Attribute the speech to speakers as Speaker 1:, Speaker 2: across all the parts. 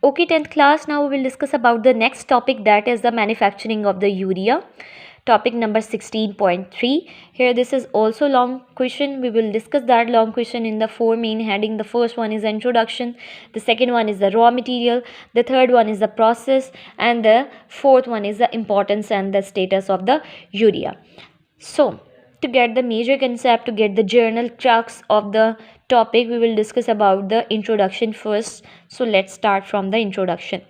Speaker 1: Okay, 10th class, now we will discuss about the next topic, that is the manufacturing of the urea. Topic number 16.3. Here this is also long question. We will discuss that long question in the four main heading. The first one is introduction, the second one is the raw material, the third one is the process, and the fourth one is the importance and the status of the urea. So, to get the major concept, to get the journal crux of the topic, we will discuss about the introduction first. So let's start from the introduction.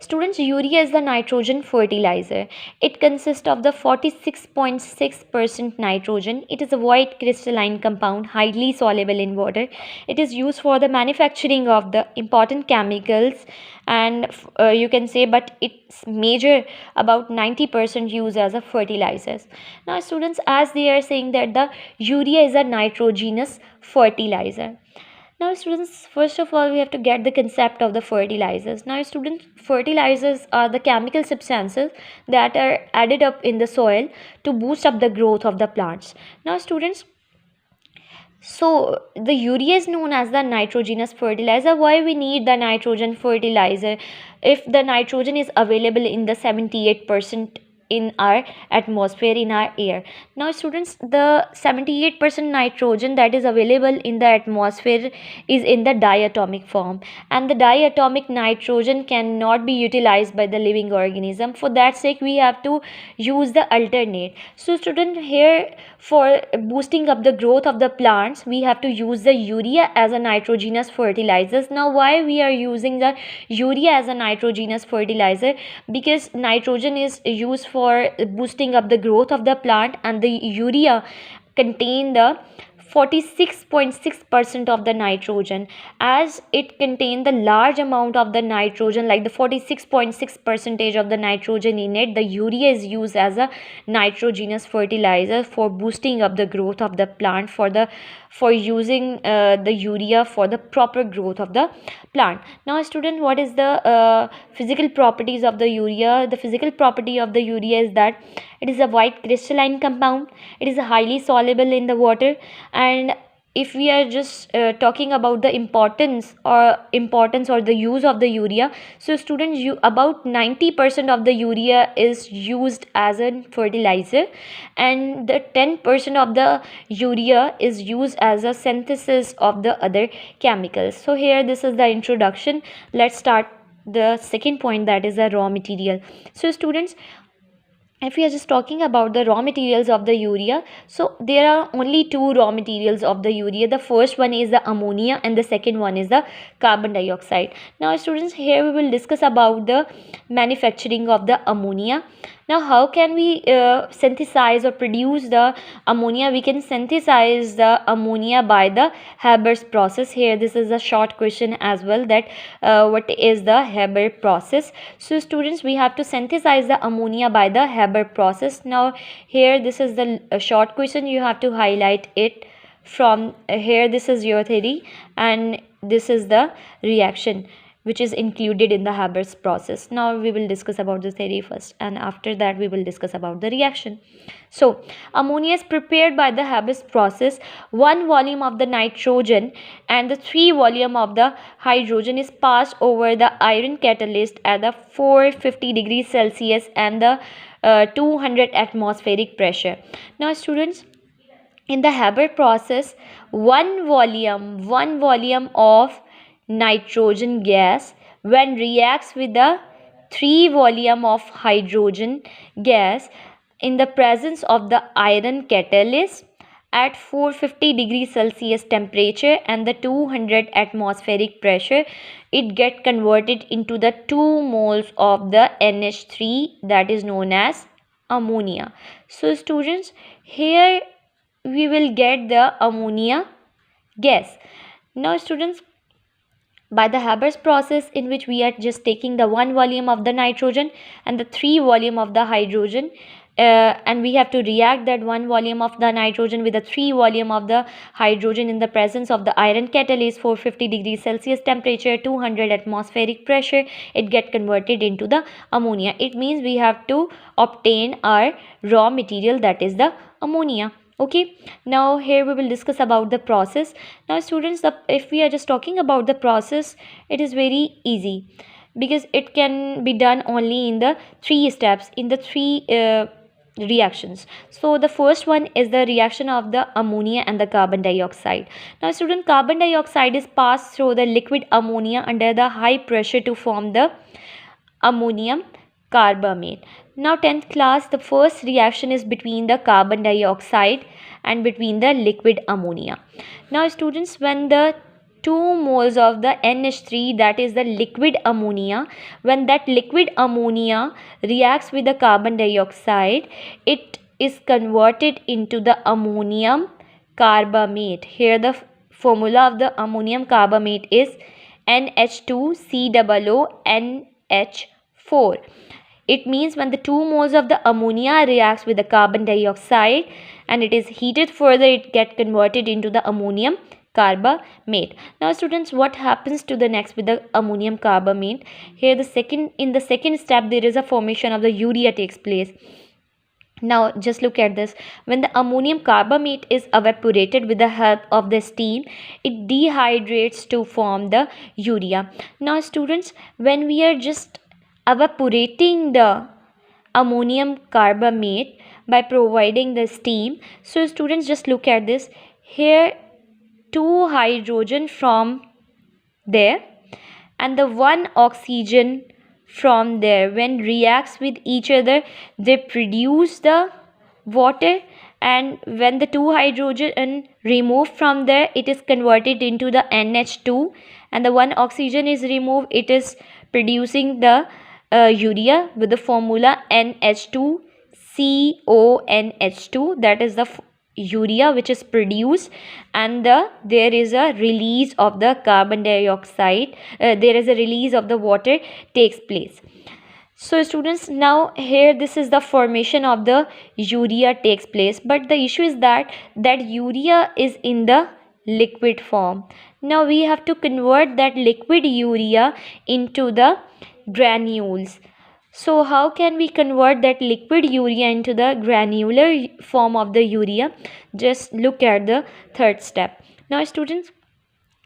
Speaker 1: Students, urea is the nitrogen fertilizer. It consists of the 46.6% nitrogen. It is a white crystalline compound, highly soluble in water. It is used for the manufacturing of the important chemicals, and you can say, but it's major about 90% used as a fertilizers. Now students, as they are saying that the urea is a nitrogenous fertilizer. Now students, first of all we have to get the concept of the fertilizers. Now students, fertilizers are the chemical substances that are added up in the soil to boost up the growth of the plants. Now students, so the urea is known as the nitrogenous fertilizer. Why we need the nitrogen fertilizer if the nitrogen is available in the 78% in our atmosphere, in our air? Now students, the 78% nitrogen that is available in the atmosphere is in the diatomic form, and the diatomic nitrogen cannot be utilized by the living organism. For that sake we have to use the alternate. So student, here for boosting up the growth of the plants we have to use the urea as a nitrogenous fertilizers. Now why we are using the urea as a nitrogenous fertilizer? Because nitrogen is used for boosting up the growth of the plant, and the urea contain the 46.6% of the nitrogen. As it contains the large amount of the nitrogen, like the 46.6% of the nitrogen in it, the urea is used as a nitrogenous fertilizer for boosting up the growth of the plant, for using the urea for the proper growth of the plant. Now student, what is the physical properties of the urea? The physical property of the urea is that it is a white crystalline compound, it is highly soluble in the water. And if we are just talking about the importance or the use of the urea, so students, about 90% of the urea is used as a fertilizer, and the 10% of the urea is used as a synthesis of the other chemicals. So here this is the introduction. Let's start the second point, that is the raw material. So students, if we are just talking about the raw materials of the urea, so there are only two raw materials of the urea. The first one is the ammonia and the second one is the carbon dioxide. Now students, here we will discuss about the manufacturing of the ammonia. Now how can we synthesize or produce the ammonia? We can synthesize the ammonia by the Haber's process. Here this is a short question as well, that what is the Haber process? So students, we have to synthesize the ammonia by the Haber process. Now here this is the short question, you have to highlight it from here. This is your theory and this is the reaction which is included in the Haber's process. Now we will discuss about the theory first, and after that we will discuss about the reaction. So ammonia is prepared by the Haber's process. 1 volume of the nitrogen and the 3 volume of the hydrogen is passed over the iron catalyst at the 450 degrees Celsius and the 200 atmospheric pressure. Now students, in the Haber process, one volume of nitrogen gas, when reacts with the 3 volume of hydrogen gas in the presence of the iron catalyst at 450 degrees Celsius temperature and the 200 atmospheric pressure, it get converted into the 2 moles of the NH3, that is known as ammonia. So students, here we will get the ammonia gas. Now students, by the Haber's process, in which we are just taking the 1 volume of the nitrogen and the 3 volume of the hydrogen, and we have to react that 1 volume of the nitrogen with the 3 volume of the hydrogen in the presence of the iron catalyst, 450 degrees Celsius temperature, 200 atmospheric pressure, it get converted into the ammonia. It means we have to obtain our raw material, that is the ammonia. Okay, now here we will discuss about the process. Now students, if we are just talking about the process, it is very easy because it can be done only in the three steps, in the three reactions. So the first one is the reaction of the ammonia and the carbon dioxide. Now student, carbon dioxide is passed through the liquid ammonia under the high pressure to form the ammonium carbamate. Now 10th class, the first reaction is between the carbon dioxide and between the liquid ammonia. Now students, when the 2 moles of the NH3, that is the liquid ammonia, when that liquid ammonia reacts with the carbon dioxide, it is converted into the ammonium carbamate. Here the formula of the ammonium carbamate is NH2COONH4. It means when the 2 moles of the ammonia reacts with the carbon dioxide and it is heated further, it gets converted into the ammonium carbamate. Now students, what happens to the next with the ammonium carbamate? Here in the second step, there is a formation of the urea takes place. Now just look at this. When the ammonium carbamate is evaporated with the help of the steam, it dehydrates to form the urea. Now students, when we are just evaporating the ammonium carbamate by providing the steam, so students, just look at this. Here 2 hydrogen from there and the 1 oxygen from there, when reacts with each other, they produce the water, and when the 2 hydrogen removed from there, it is converted into the NH2, and the 1 oxygen is removed, it is producing the urea with the formula NH2CONH2. that is the urea which is produced, and there is a release of the carbon dioxide, there is a release of the water takes place. So students, now here this is the formation of the urea takes place, but the issue is that urea is in the liquid form. Now we have to convert that liquid urea into the granules. So how can we convert that liquid urea into the granular form of the urea? Just look at the third step. Now students,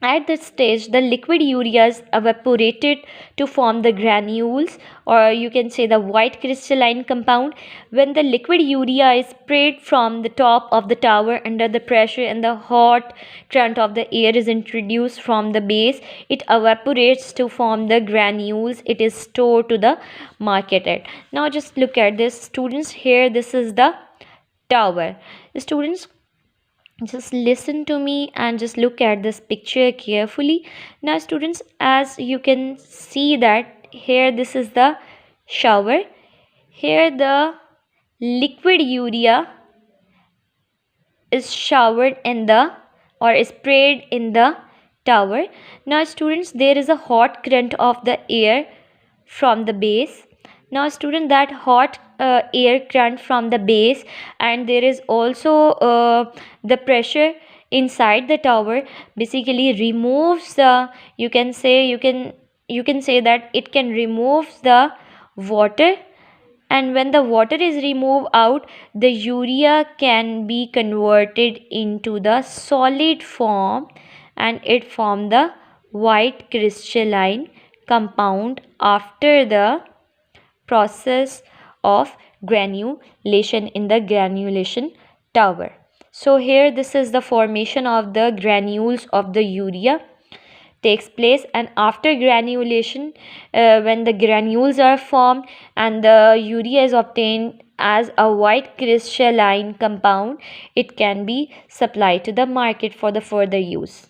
Speaker 1: at this stage, the liquid urea is evaporated to form the granules, or you can say the white crystalline compound. When the liquid urea is sprayed from the top of the tower under the pressure and the hot current of the air is introduced from the base, it evaporates to form the granules. It is stored to the market. Now just look at this, students. Here this is the tower. Students, just listen to me and just look at this picture carefully. Now students, as you can see that here this is the shower. Here the liquid urea is showered in the, or sprayed in the tower. Now students, there is a hot current of the air from the base. Now student, that hot air current from the base, and there is also the pressure inside the tower, basically removes the, you can say that it can remove the water, and when the water is removed out, the urea can be converted into the solid form and it form the white crystalline compound after the process of granulation in the granulation tower. So here this is the formation of the granules of the urea takes place, and after granulation, when the granules are formed and the urea is obtained as a white crystalline compound, it can be supplied to the market for the further use.